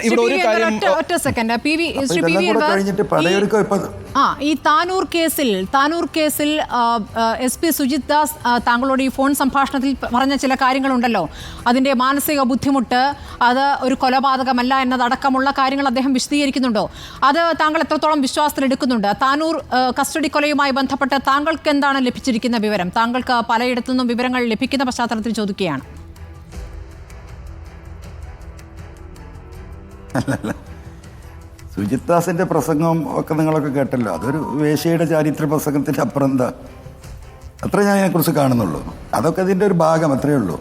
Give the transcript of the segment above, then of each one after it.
ഇവിടെ ഒരു കാര്യം ഒറ്റ സെക്കൻഡ് ഈ താനൂർ കേസിൽ SP സുജിത് ദാസ് താങ്കളോട് ഈ ഫോൺ സംഭാഷണത്തിൽ പറഞ്ഞ ചില കാര്യങ്ങളുണ്ടല്ലോ, അതിന്റെ മാനസിക ബുദ്ധിമുട്ട്, അത് ഒരു കൊലപാതകമല്ല എന്നതടക്കമുള്ള കാര്യങ്ങൾ അദ്ദേഹം വിശദീകരിക്കുന്നുണ്ടോ? അത് താങ്കൾ എത്രത്തോളം വിശ്വാസത്തിലെടുക്കുന്നുണ്ട്? താനൂർ കസ്റ്റഡി കൊലയുമായി ബന്ധപ്പെട്ട് താങ്കൾക്ക് എന്താണ് ലഭിച്ചിരിക്കുന്ന വിവരം? താങ്കൾക്ക് പലയിടത്തു നിന്നും വിവരങ്ങൾ ലഭിക്കുന്ന പശ്ചാത്തലത്തിൽ ചോദിക്കുകയാണ്. സുജിത് ദാസിന്റെ പ്രസംഗം ഒക്കെ നിങ്ങളൊക്കെ കേട്ടല്ലോ. അതൊരു വേശ്യയുടെ ചാരിത്ര പ്രസംഗത്തിന്റെ അപ്പുറം എന്താ? അത്ര ഞാൻ അതിനെക്കുറിച്ച് കാണുന്നുള്ളൂ. അതൊക്കെ അതിൻ്റെ ഒരു ഭാഗം, അത്രയേ ഉള്ളൂ.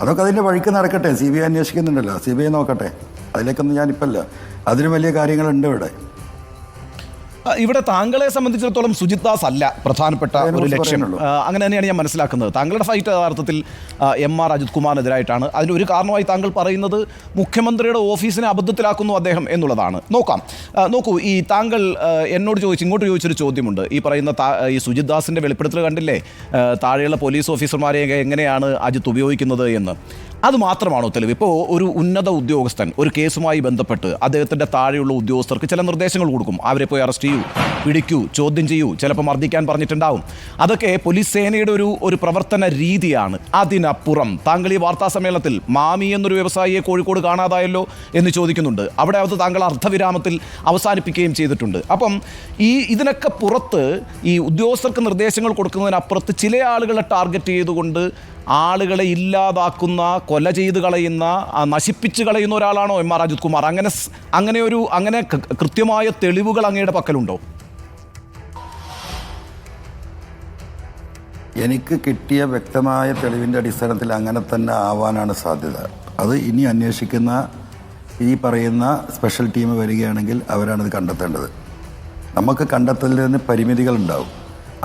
അതൊക്കെ അതിൻ്റെ വഴിക്ക് നടക്കട്ടെ. CBI അന്വേഷിക്കുന്നുണ്ടല്ലോ, CBI നോക്കട്ടെ. അതിലേക്കൊന്നും ഞാനിപ്പല്ല. അതിലും വലിയ കാര്യങ്ങളുണ്ട് ഇവിടെ. ഇവിടെ താങ്കളെ സംബന്ധിച്ചിടത്തോളം സുജിത് ദാസ് അല്ല പ്രധാനപ്പെട്ട ഒരു ലക്ഷ്യം. അങ്ങനെ തന്നെയാണ് ഞാൻ മനസ്സിലാക്കുന്നത്. താങ്കളുടെ ഫൈറ്റ് യഥാർത്ഥത്തിൽ MR അജിത് കുമാറിനെതിരായിട്ടാണ്. അതിനൊരു കാരണമായി താങ്കൾ പറയുന്നത് മുഖ്യമന്ത്രിയുടെ ഓഫീസിനെ അബദ്ധത്തിലാക്കുന്നു അദ്ദേഹം എന്നുള്ളതാണ്. നോക്കൂ, ഈ താങ്കൾ എന്നോട് ഇങ്ങോട്ട് ചോദിച്ചൊരു ചോദ്യമുണ്ട്. ഈ പറയുന്ന ഈ സുജിത് ദാസിൻ്റെ വെളിപ്പെടുത്തൽ കണ്ടില്ലേ, താഴെയുള്ള പോലീസ് ഓഫീസർമാരെ എങ്ങനെയാണ് അജിത്ത് ഉപയോഗിക്കുന്നത് എന്ന്. അത് മാത്രമാണോ തെളിവ്? ഇപ്പോൾ ഒരു ഉന്നത ഉദ്യോഗസ്ഥൻ ഒരു കേസുമായി ബന്ധപ്പെട്ട് അദ്ദേഹത്തിൻ്റെ താഴെയുള്ള ഉദ്യോഗസ്ഥർക്ക് ചില നിർദ്ദേശങ്ങൾ കൊടുക്കും. അവരെ പോയി അറസ്റ്റ് ചെയ്യൂ, പിടിക്കൂ, ചോദ്യം ചെയ്യൂ, ചിലപ്പോൾ മർദ്ദിക്കാൻ പറഞ്ഞിട്ടുണ്ടാവും. അതൊക്കെ പോലീസ് സേനയുടെ ഒരു പ്രവർത്തന രീതിയാണ്. അതിനപ്പുറം താങ്കൾ ഈ വാർത്താ സമ്മേളനത്തിൽ മാമി എന്നൊരു വ്യവസായിയെ കോഴിക്കോട് കാണാതായല്ലോ എന്ന് ചോദിക്കുന്നുണ്ട്. അവിടെ അത് താങ്കൾ അർദ്ധവിരാമത്തിൽ അവസാനിപ്പിക്കുകയും ചെയ്തിട്ടുണ്ട്. അപ്പം ഇതിനൊക്കെ പുറത്ത് ഈ ഉദ്യോഗസ്ഥർക്ക് നിർദ്ദേശങ്ങൾ കൊടുക്കുന്നതിനപ്പുറത്ത് ചില ആളുകളെ ടാർഗറ്റ് ചെയ്തുകൊണ്ട് ആളുകളെ ഇല്ലാതാക്കുന്ന, കൊല ചെയ്ത് കളയുന്ന, നശിപ്പിച്ച് കളയുന്ന ഒരാളാണോ MR അജിത് കുമാർ? അങ്ങനെ കൃത്യമായ തെളിവുകൾ അങ്ങയുടെ പക്കലുണ്ടോ? എനിക്ക് കിട്ടിയ വ്യക്തമായ തെളിവിൻ്റെ അടിസ്ഥാനത്തിൽ അങ്ങനെ തന്നെ ആവാനാണ് സാധ്യത. അത് ഇനി അന്വേഷിക്കുന്ന ഈ പറയുന്ന സ്പെഷ്യൽ ടീം വരികയാണെങ്കിൽ അവരാണിത് കണ്ടെത്തേണ്ടത്. നമുക്ക് കണ്ടെത്തലിന് പരിമിതികളുണ്ടാവും.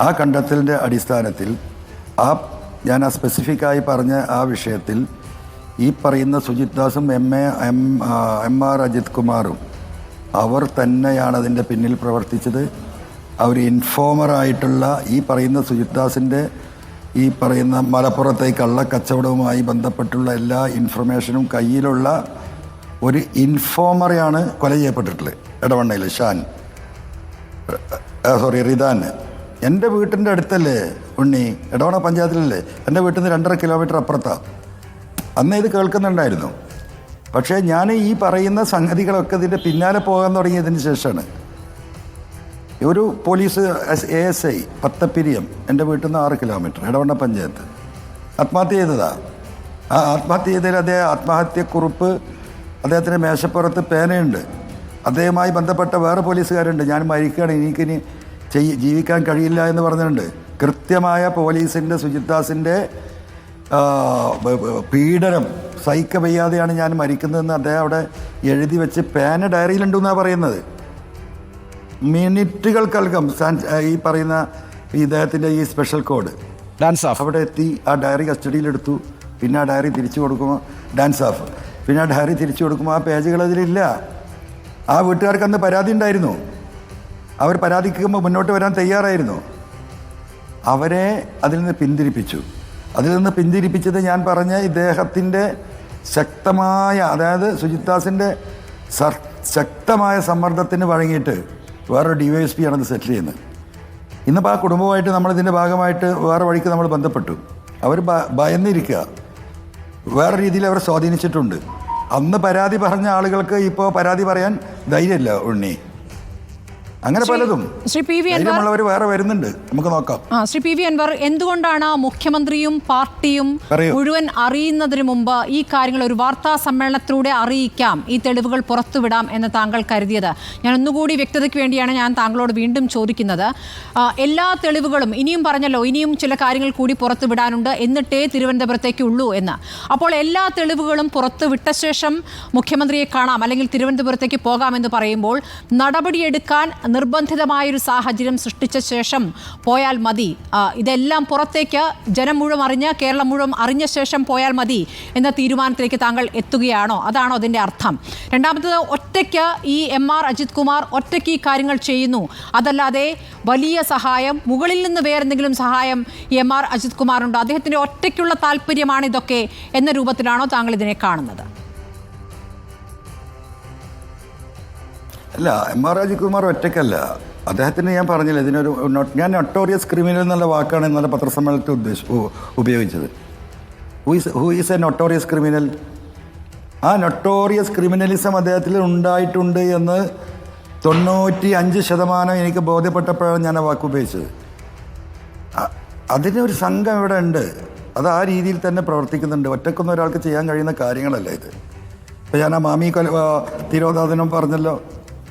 ആ കണ്ടെത്തലിൻ്റെ അടിസ്ഥാനത്തിൽ ഞാൻ സ്പെസിഫിക്കായി പറഞ്ഞ ആ വിഷയത്തിൽ ഈ പറയുന്ന സുജിത് ദാസും MR അജിത് കുമാറും അവർ തന്നെയാണ് അതിൻ്റെ പിന്നിൽ പ്രവർത്തിച്ചത്. അവർ ഇൻഫോമറായിട്ടുള്ള ഈ പറയുന്ന സുജിത് ദാസിൻ്റെ ഈ പറയുന്ന മലപ്പുറത്തെ കള്ളക്കച്ചവടവുമായി ബന്ധപ്പെട്ടുള്ള എല്ലാ ഇൻഫർമേഷനും കയ്യിലുള്ള ഒരു ഇൻഫോമറെയാണ് കൊല ചെയ്യപ്പെട്ടിട്ടുള്ളത്. ഇടവണ്ണയിൽ റിദാൻ. എൻ്റെ വീട്ടിൻ്റെ അടുത്തല്ലേ ഉണ്ണി, ഇടവണ്ണ പഞ്ചായത്തിലല്ലേ? എൻ്റെ വീട്ടിൽ നിന്ന് 2.5 കിലോമീറ്റർ അപ്പുറത്താണ്. അന്ന് ഇത് കേൾക്കുന്നുണ്ടായിരുന്നു. പക്ഷേ ഞാൻ ഈ പറയുന്ന സംഗതികളൊക്കെ ഇതിൻ്റെ പിന്നാലെ പോകാൻ തുടങ്ങിയതിന് ശേഷമാണ്. ഒരു പോലീസ് ASI പത്തപ്പിരിയം എൻ്റെ വീട്ടിൽ നിന്ന് 6 കിലോമീറ്റർ, ഇടവണ്ണ പഞ്ചായത്ത്, ആത്മഹത്യ ചെയ്തതാണ്. ആ ആത്മഹത്യ ചെയ്തതിൽ അദ്ദേഹം ആത്മഹത്യക്കുറിപ്പ് അദ്ദേഹത്തിൻ്റെ മേശപ്പുറത്ത് പേനയുണ്ട്. അദ്ദേഹവുമായി ബന്ധപ്പെട്ട വേറെ പോലീസുകാരുണ്ട്. ഞാൻ മരിക്കുകയാണ്, എനിക്കിനി ജീവിക്കാൻ കഴിയില്ല എന്ന് പറഞ്ഞിട്ടുണ്ട്. കൃത്യമായ പോലീസിൻ്റെ സുജിത് ദാസിൻ്റെ പീഡനം സഹിക്കവയ്യാതെയാണ് ഞാൻ മരിക്കുന്നതെന്ന് അദ്ദേഹം അവിടെ എഴുതി വെച്ച് പേന ഡയറിയിലുണ്ടെന്നാണ് പറയുന്നത്. മിനിറ്റുകൾക്കകം ഈ പറയുന്ന ഇദ്ദേഹത്തിൻ്റെ ഈ സ്പെഷ്യൽ കോഡ് അവിടെ എത്തി ആ ഡയറി കസ്റ്റഡിയിലെടുത്തു. പിന്നെ ആ ഡയറി തിരിച്ചു കൊടുക്കുമ്പോൾ പിന്നെ ആ ഡയറി തിരിച്ചു കൊടുക്കുമ്പോൾ ആ പേജുകൾ അതിലില്ല. ആ വീട്ടുകാർക്ക് അന്ന് പരാതി ഉണ്ടായിരുന്നു. അവർ പരാതിക്കുമ്പോൾ മുന്നോട്ട് വരാൻ തയ്യാറായിരുന്നു. അവരെ അതിൽ നിന്ന് പിന്തിരിപ്പിച്ചു. അതിൽ നിന്ന് പിന്തിരിപ്പിച്ചത് ഞാൻ പറഞ്ഞ ഇദ്ദേഹത്തിൻ്റെ ശക്തമായ, അതായത് സുജിത് ദാസിൻ്റെ ശക്തമായ സമ്മർദ്ദത്തിന് വഴങ്ങിയിട്ട് വേറൊരു DYSP ആണത് സെറ്റിൽ ചെയ്യുന്നത്. ഇന്നിപ്പോൾ ആ കുടുംബമായിട്ട് നമ്മളിതിൻ്റെ ഭാഗമായിട്ട് വേറെ വഴിക്ക് നമ്മൾ ബന്ധപ്പെട്ടു. അവർ ഭയന്നിരിക്കുക. വേറെ രീതിയിൽ അവർ സ്വാധീനിച്ചിട്ടുണ്ട്. അന്ന് പരാതി പറഞ്ഞ ആളുകൾക്ക് ഇപ്പോൾ പരാതി പറയാൻ ധൈര്യമില്ല ഉണ്ണി. അങ്ങനെ പലതും ധൈര്യമുള്ളവർ വേറെ വരുന്നുണ്ട്. നമുക്ക് നോക്കാം. ശ്രീ PV അൻവർ, എന്തുകൊണ്ടാണ് മുഖ്യമന്ത്രിയും പാർട്ടിയും മുഴുവൻ അറിയുന്നതിന് മുമ്പ് ഈ കാര്യങ്ങൾ ഒരു വാർത്താ സമ്മേളനത്തിലൂടെ അറിയിക്കാം, ഈ തെളിവുകൾ പുറത്തുവിടാം എന്ന് താങ്കൾ കരുതിയത്? ഞാൻ ഒന്നുകൂടി വ്യക്തതയ്ക്ക് വേണ്ടിയാണ് ഞാൻ താങ്കളോട് വീണ്ടും ചോദിക്കുന്നത്. എല്ലാ തെളിവുകളും ഇനിയും പറഞ്ഞല്ലോ, ഇനിയും ചില കാര്യങ്ങൾ കൂടി പുറത്തുവിടാനുണ്ട്, എന്നിട്ടേ തിരുവനന്തപുരത്തേക്ക് ഉള്ളൂ എന്ന്. അപ്പോൾ എല്ലാ തെളിവുകളും പുറത്തുവിട്ട ശേഷം മുഖ്യമന്ത്രിയെ കാണാം അല്ലെങ്കിൽ തിരുവനന്തപുരത്തേക്ക് പോകാമെന്ന് പറയുമ്പോൾ നടപടിയെടുക്കാൻ നിർബന്ധിതമായൊരു സാഹചര്യം സൃഷ്ടിച്ച ശേഷം പോയാൽ മതി, ഇതെല്ലാം പുറത്തേക്ക് ജനം മുഴുവൻ അറിഞ്ഞ് കേരളം മുഴുവൻ അറിഞ്ഞ ശേഷം പോയാൽ മതി എന്ന തീരുമാനത്തിലേക്ക് താങ്കൾ എത്തുകയാണോ? അതാണോ അതിൻ്റെ അർത്ഥം? രണ്ടാമത്തത്, ഒറ്റയ്ക്ക് ഈ MR അജിത് കുമാർ ഒറ്റയ്ക്ക് ഈ കാര്യങ്ങൾ ചെയ്യുന്നു, അതല്ലാതെ വലിയ സഹായം, മുകളിൽ നിന്ന് വേറെന്തെങ്കിലും സഹായം ഈ MR അജിത് കുമാറുണ്ടോ? അദ്ദേഹത്തിൻ്റെ ഒറ്റയ്ക്കുള്ള താല്പര്യമാണ് ഇതൊക്കെ എന്ന രൂപത്തിലാണോ താങ്കൾ ഇതിനെ കാണുന്നത്? അല്ല, M.R. രാജകുമാർ ഒറ്റയ്ക്കല്ല. അദ്ദേഹത്തിന് ഞാൻ പറഞ്ഞില്ല, ഇതിനൊരു ഞാൻ നൊട്ടോറിയസ് ക്രിമിനൽ എന്നുള്ള വാക്കാണ് ഇന്നലെ പത്രസമ്മേളനത്തിൽ ഉപയോഗിച്ചത്. Who is A notorious criminal? ആ നൊട്ടോറിയസ് ക്രിമിനലിസം അദ്ദേഹത്തിൽ ഉണ്ടായിട്ടുണ്ട് എന്ന് 95% എനിക്ക് ബോധ്യപ്പെട്ടപ്പോഴാണ് ഞാൻ ആ വാക്ക് ഉപയോഗിച്ചത്. അതിനൊരു സംഘം ഇവിടെ ഉണ്ട്, അത് ആ രീതിയിൽ തന്നെ പ്രവർത്തിക്കുന്നുണ്ട്. ഒറ്റക്കൊന്നും ഒരാൾക്ക് ചെയ്യാൻ കഴിയുന്ന കാര്യങ്ങളല്ല ഇത്. ഇപ്പോൾ ഞാൻ ആ മാമി തിരോധാനം പറഞ്ഞല്ലോ,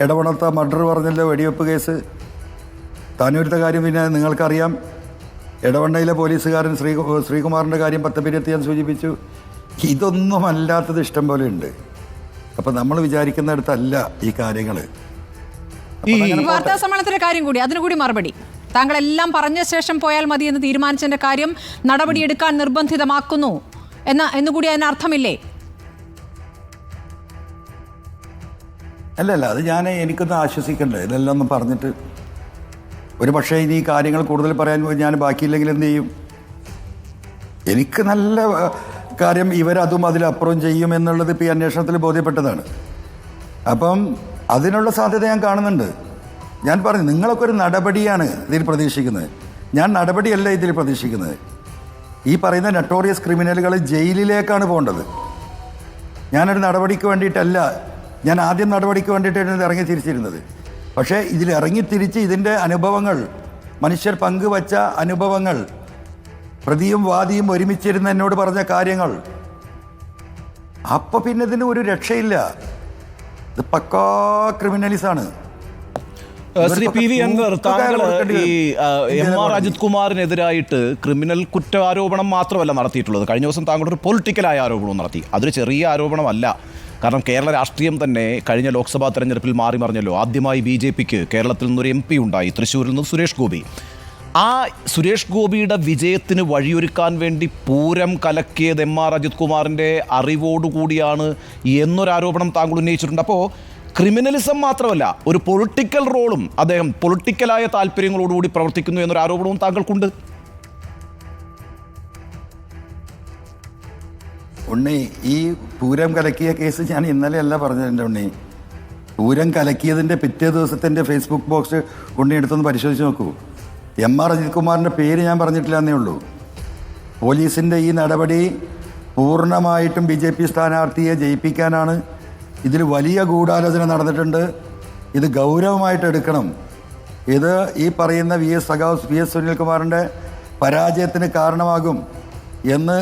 ഇടവണത്തെ മർഡർ പറഞ്ഞല്ലോ, വെടിവെപ്പ് കേസ്, താനൂരത്തെ കാര്യം പിന്നെ നിങ്ങൾക്കറിയാം. ഇടവണ്ണയിലെ പോലീസുകാരൻ ശ്രീകുമാറിൻ്റെ കാര്യം പത്തപ്പിരത്തി ഞാൻ സൂചിപ്പിച്ചു. ഇതൊന്നും അല്ലാത്തത് ഇഷ്ടം പോലെ ഉണ്ട്. അപ്പം നമ്മൾ വിചാരിക്കുന്നിടത്തല്ല ഈ കാര്യങ്ങൾ. ഈ വാർത്താ സമ്മേളനത്തിന്റെ കാര്യം കൂടി, അതിനു കൂടി മറുപടി. താങ്കളെല്ലാം പറഞ്ഞ ശേഷം പോയാൽ മതി എന്ന് തീരുമാനിച്ചതിന്റെ കാര്യം നടപടിയെടുക്കാൻ നിർബന്ധിതമാക്കുന്നു എന്നുകൂടി അതിന് അർത്ഥമില്ലേ? അല്ല, അത് എനിക്കൊന്ന് ആശ്വസിക്കണ്ടേ, ഇതെല്ലാം ഒന്ന് പറഞ്ഞിട്ട്. ഒരു പക്ഷേ ഇനി ഈ കാര്യങ്ങൾ കൂടുതൽ പറയാൻ ഞാൻ ബാക്കിയില്ലെങ്കിൽ എന്ത് ചെയ്യും? എനിക്ക് നല്ല കാര്യം ഇവരതും അതിലപ്പുറം ചെയ്യും എന്നുള്ളത് ഇപ്പോൾ ഈ അന്വേഷണത്തിൽ ബോധ്യപ്പെട്ടതാണ്. അപ്പം അതിനുള്ള സാധ്യത ഞാൻ കാണുന്നുണ്ട്. ഞാൻ പറഞ്ഞു, നിങ്ങളൊക്കെ ഒരു നടപടിയാണ് ഇതിൽ പ്രതീക്ഷിക്കുന്നത്. ഞാൻ നടപടിയല്ല ഇതിൽ പ്രതീക്ഷിക്കുന്നത്. ഈ പറയുന്ന നൊട്ടോറിയസ് ക്രിമിനലുകൾ ജയിലിലേക്കാണ് പോകേണ്ടത്. ഞാനൊരു നടപടിക്ക് വേണ്ടിയിട്ടല്ല, ഞാൻ ആദ്യം നടപടിക്ക് വേണ്ടിയിട്ടാണ് ഇറങ്ങി തിരിച്ചിരുന്നത്. പക്ഷേ ഇതിൽ ഇറങ്ങിത്തിരിച്ച് ഇതിൻ്റെ അനുഭവങ്ങൾ, മനുഷ്യർ പങ്കുവച്ച അനുഭവങ്ങൾ, പ്രതിയും വാദിയും ഒരുമിച്ചിരുന്ന് എന്നോട് പറഞ്ഞ കാര്യങ്ങൾ, അപ്പോൾ പിന്നെ ഇതിന് ഒരു രക്ഷയില്ല. ഇത് പക്കാ ക്രിമിനലിസാണ്. ശ്രീ പി വി അൻവർ, താങ്കൾ ഈ M.R. അജിത് കുമാറിനെതിരായിട്ട് ക്രിമിനൽ കുറ്റാരോപണം മാത്രമല്ല നടത്തിയിട്ടുള്ളത്. കഴിഞ്ഞ ദിവസം താങ്കൾ ഒരു പൊളിറ്റിക്കലായ ആരോപണവും നടത്തി. അതൊരു ചെറിയ ആരോപണമല്ല. കാരണം കേരള രാഷ്ട്രീയം തന്നെ കഴിഞ്ഞ ലോക്സഭാ തെരഞ്ഞെടുപ്പിൽ മാറി മറിഞ്ഞല്ലോ. ആദ്യമായി BJPക്ക് കേരളത്തിൽ നിന്നൊരു MP ഉണ്ടായി, തൃശ്ശൂരിൽ നിന്ന് സുരേഷ് ഗോപി. ആ സുരേഷ് ഗോപിയുടെ വിജയത്തിന് വഴിയൊരുക്കാൻ വേണ്ടി പൂരം കലക്കിയത് M.R. അജിത് കുമാറിൻ്റെ അറിവോടുകൂടിയാണ് എന്നൊരാരോപണം താങ്കൾ ഉന്നയിച്ചിട്ടുണ്ട്. അപ്പോൾ ക്രിമിനലിസം മാത്രമല്ല, ഒരു പൊളിറ്റിക്കൽ റോളും അദ്ദേഹം പൊളിറ്റിക്കലായ താല്പര്യങ്ങളോടുകൂടി പ്രവർത്തിക്കുന്നു എന്നൊരു ആരോപണവും താങ്കൾക്കുണ്ട്. ഉണ്ണി, ഈ പൂരം കലക്കിയ കേസ് ഞാൻ ഇന്നലെയല്ല പറഞ്ഞതിൻ്റെ ഉണ്ണി. പൂരം കലക്കിയതിൻ്റെ പിറ്റേ ദിവസത്തെ ഫേസ്ബുക്ക് പോസ്റ്റ് ഉണ്ണി എടുത്തൊന്ന് പരിശോധിച്ച് നോക്കൂ. M.R. അജിത് കുമാറിൻ്റെ പേര് ഞാൻ പറഞ്ഞിട്ടില്ല എന്നേ ഉള്ളൂ. പോലീസിൻ്റെ ഈ നടപടി പൂർണ്ണമായിട്ടും BJP സ്ഥാനാർത്ഥിയെ ജയിപ്പിക്കാനാണ്. ഇതിൽ വലിയ ഗൂഢാലോചന നടന്നിട്ടുണ്ട്. ഇത് ഗൗരവമായിട്ട് എടുക്കണം. ഇത് ഈ പറയുന്ന VS സുനിൽകുമാറിൻ്റെ പരാജയത്തിന് കാരണമാകും എന്ന്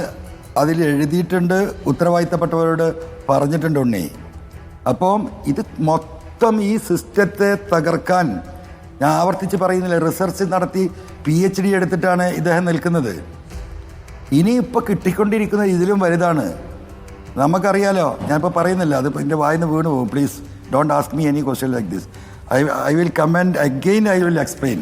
അതിൽ എഴുതിയിട്ടുണ്ട്, ഉത്തരവാദിത്തപ്പെട്ടവരോട് പറഞ്ഞിട്ടുണ്ട് ഉണ്ണി. അപ്പം ഇത് മൊത്തം ഈ സിസ്റ്റത്തെ തകർക്കാൻ, ഞാൻ ആവർത്തിച്ച് പറയുന്നില്ല, റിസർച്ച് നടത്തി PhD എടുത്തിട്ടാണ് ഇദ്ദേഹം നിൽക്കുന്നത്. ഇനിയിപ്പോൾ കിട്ടിക്കൊണ്ടിരിക്കുന്നത് ഇതിലും വലുതാണ്. നമുക്കറിയാലോ, ഞാനിപ്പോൾ പറയുന്നില്ല, അത് എൻ്റെ വായിന്ന് വീണ് പോകും. Please don't ask me any question like this. I will comment again, I will explain.